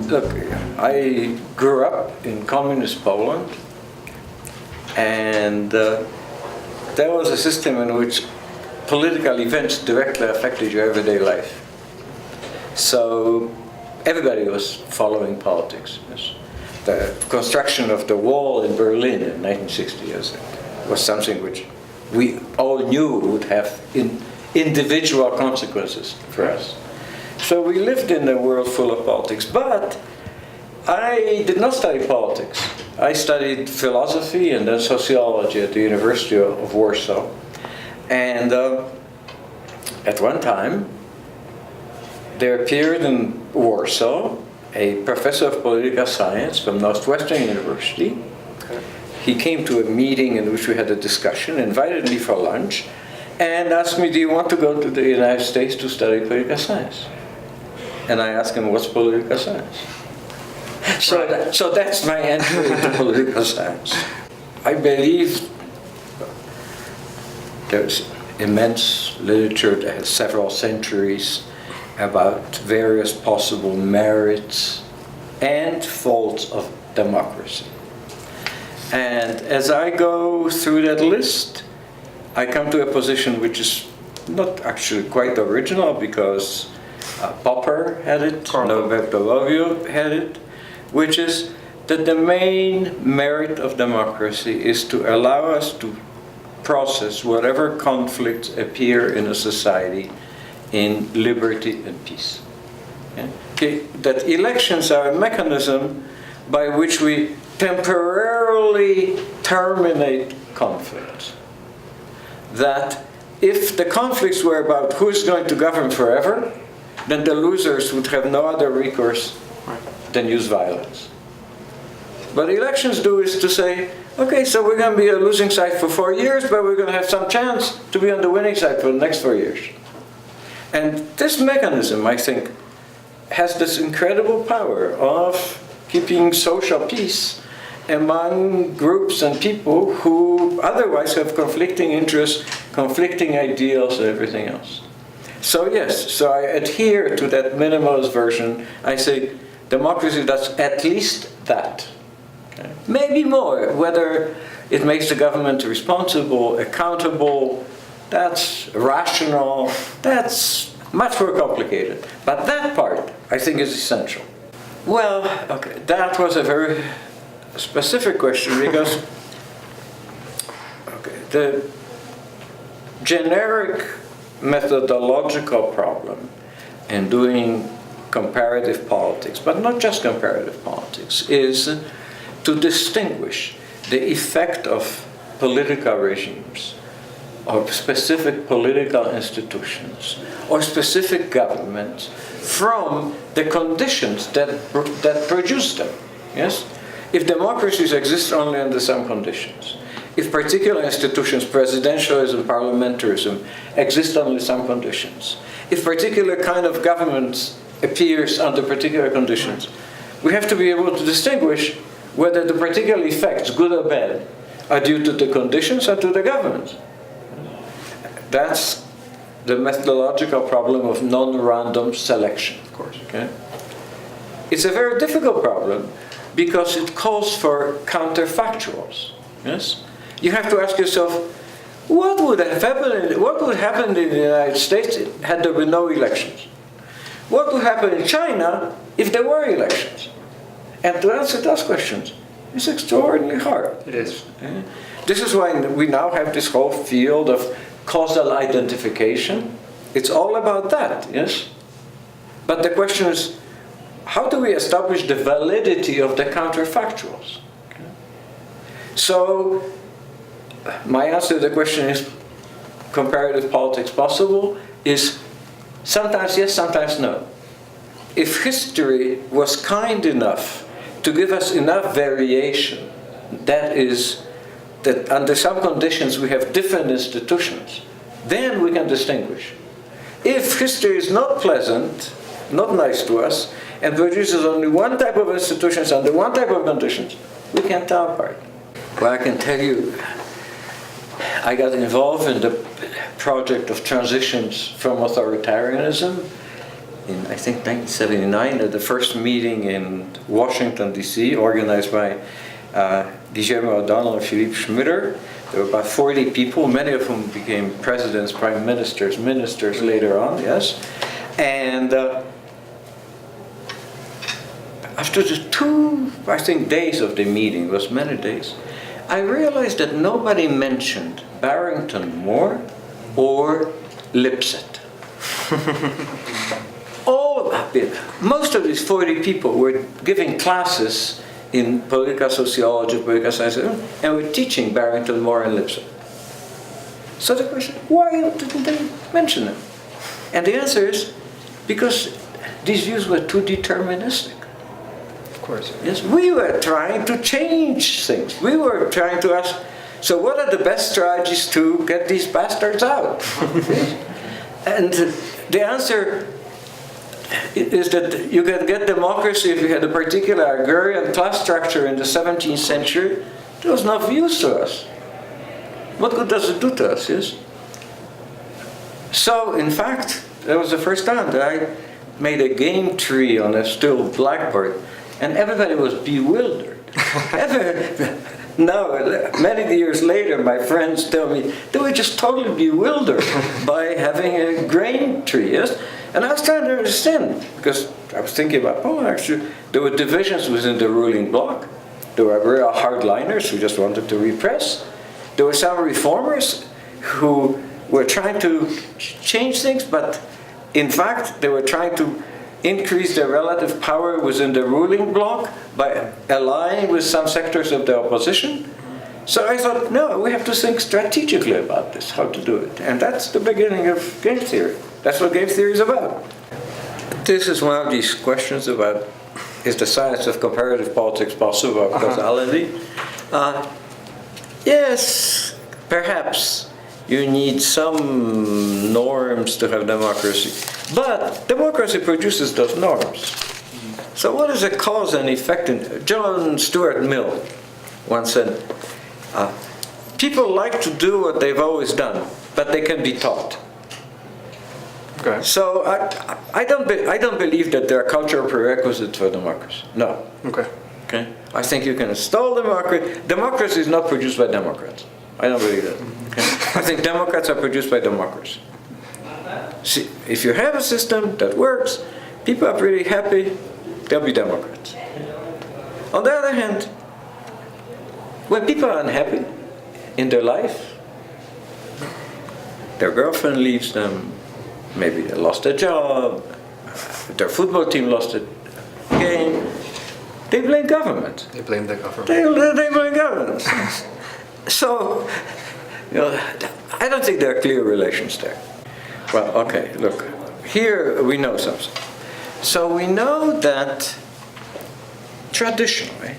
look, I grew up in communist Poland, and there was a system in which political events directly affected your everyday life. So everybody was following politics. Yes. The construction of the wall in Berlin in 1960 was something which we all knew would have individual consequences for us. So we lived in a world full of politics, but I did not study politics. I studied philosophy and then sociology at the University of Warsaw. And at one time, there appeared in Warsaw a professor of political science from Northwestern University. Okay. He came to a meeting in which we had a discussion, invited me for lunch, and asked me, do you want to go to the United States to study political science? And I asked him, what's political science? So that's my entry into political science. I believe there's immense literature that has several centuries about various possible merits and faults of democracy. And as I go through that list, I come to a position which is not actually quite original, because Popper had it, Norberto Bobbio had it, which is that the main merit of democracy is to allow us to process whatever conflicts appear in a society in liberty and peace. Okay? That elections are a mechanism by which we temporarily terminate conflicts. That if the conflicts were about who is going to govern forever, then the losers would have no other recourse than use violence. What elections do is to say, okay, so we're going to be a losing side for 4 years, but we're going to have some chance to be on the winning side for the next 4 years. And this mechanism, I think, has this incredible power of keeping social peace among groups and people who otherwise have conflicting interests, conflicting ideals, and everything else. So yes, so I adhere to that minimalist version. I say democracy does at least that. Okay? Maybe more. Whether it makes the government responsible, accountable, that's rational, that's much more complicated. But that part, I think, is essential. Well, okay, that was a very specific question, because okay, the generic methodological problem in doing comparative politics, but not just comparative politics, is to distinguish the effect of political regimes, or specific political institutions, or specific governments from the conditions that produce them. Yes? If democracies exist only under some conditions, if particular institutions, presidentialism, parliamentarism, exist under some conditions, if particular kind of government appears under particular conditions, we have to be able to distinguish whether the particular effects, good or bad, are due to the conditions or to the government. That's the methodological problem of non-random selection, of course. Okay? It's a very difficult problem because it calls for counterfactuals. Yes? You have to ask yourself, what would happen in the United States had there been no elections? What would happen in China if there were elections? And to answer those questions is extraordinarily hard. It is. This is why we now have this whole field of causal identification. It's all about that, yes? But the question is, how do we establish the validity of the counterfactuals? Okay. So, my answer to the question is, comparative politics possible? Is sometimes yes, sometimes no. If history was kind enough to give us enough variation, that is, that under some conditions we have different institutions, then we can distinguish. If history is not pleasant, not nice to us, and produces only one type of institutions under one type of conditions, we can't tell apart. Well, I can tell you, I got involved in the project of transitions from authoritarianism in I think 1979 at the first meeting in Washington, D.C., organized by Guillermo O'Donnell and Philippe Schmitter. There were about 40 people, many of whom became presidents, prime ministers, ministers later on, yes. And after the 2, I think, days of the meeting, it was many days, I realized that nobody mentioned Barrington Moore or Lipset. Most of these 40 people were giving classes in political sociology, political science, and were teaching Barrington Moore and Lipset. So the question, why didn't they mention them? And the answer is, because these views were too deterministic. Of course. Yes, we were trying to change things. We were trying to ask, so what are the best strategies to get these bastards out? And the answer is that you can get democracy if you had a particular agrarian class structure in the 17th century. That was not of use to us. What good does it do to us, yes? So, in fact, that was the first time that I made a game tree on a still blackboard, and everybody was bewildered. Now, many years later, my friends tell me they were just totally bewildered by having a grain tree, yes? And I was trying to understand, because I was thinking about, actually, there were divisions within the ruling bloc. There were real hardliners who just wanted to repress. There were some reformers who were trying to change things, but in fact, they were trying to increase their relative power within the ruling bloc by allying with some sectors of the opposition. So I thought, no, we have to think strategically about this, how to do it. And that's the beginning of game theory. That's what game theory is about. This is one of these questions about, is the science of comparative politics possible of causality? Yes, perhaps you need some norms to have democracy. But democracy produces those norms. So what is a cause and effect? John Stuart Mill once said, people like to do what they've always done, but they can be taught. Okay. So I don't believe that there are cultural prerequisites for democracy. No. Okay. Okay. I think you can install democracy. Democracy is not produced by Democrats. I don't believe that. Okay? I think Democrats are produced by democracy. See, if you have a system that works, people are pretty happy, they'll be Democrats. On the other hand, when people are unhappy in their life, their girlfriend leaves them, maybe they lost their job, their football team lost a game, they blame government. They blame the government. They blame government. So, I don't think there are clear relations there. Well, okay, look, here we know something. So we know that traditionally,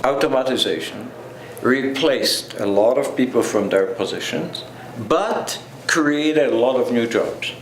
automatization replaced a lot of people from their positions, but created a lot of new jobs.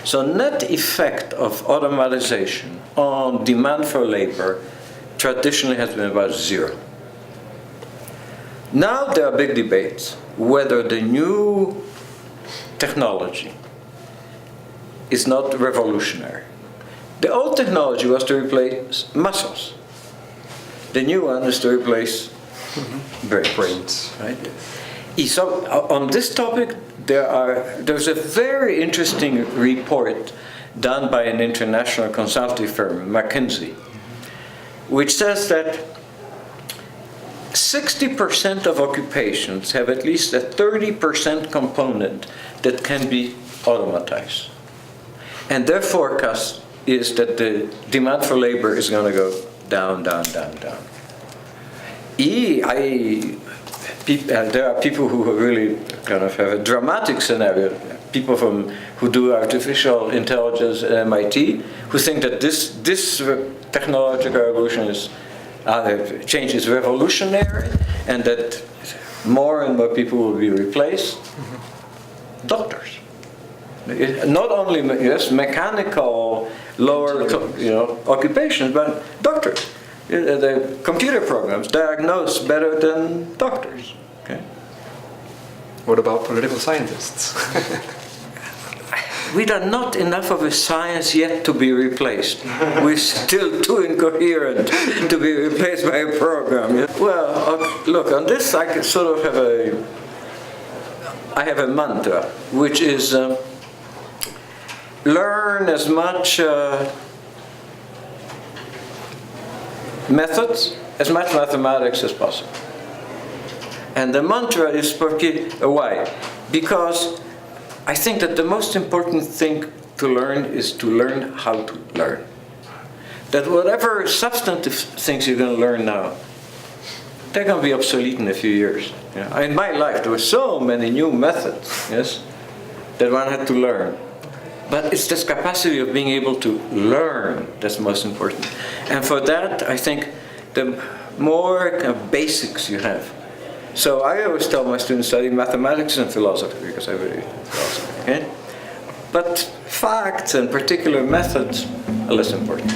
So net effect of automatization on demand for labor traditionally has been about zero. Now there are big debates whether the new technology is not revolutionary. The old technology was to replace muscles. The new one is to replace brains. Right? So on this topic, there's a very interesting report done by an international consulting firm, McKinsey, which says that 60% of occupations have at least a 30% component that can be automatized. And their forecast is that the demand for labor is going to go down, down, down, down. There are people who really kind of have a dramatic scenario. People who do artificial intelligence at MIT who think that this technological revolution change is revolutionary, and that more and more people will be replaced. Doctors, not only mechanical lower occupations, but doctors. The computer programs diagnose better than doctors. Okay. What about political scientists? we are not enough of a science yet to be replaced. We're still too incoherent to be replaced by a program. Yeah? Well, look, on this I can sort of have a mantra, which is learn as much methods, as much mathematics as possible. And the mantra is why? Because I think that the most important thing to learn is to learn how to learn. That whatever substantive things you're going to learn now, they're going to be obsolete in a few years. Yeah. In my life, there were so many new methods, yes, that one had to learn. But it's this capacity of being able to learn that's most important. And for that, I think the more kind of basics you have. So I always tell my students study mathematics and philosophy, because I really like philosophy. Okay? But facts and particular methods are less important.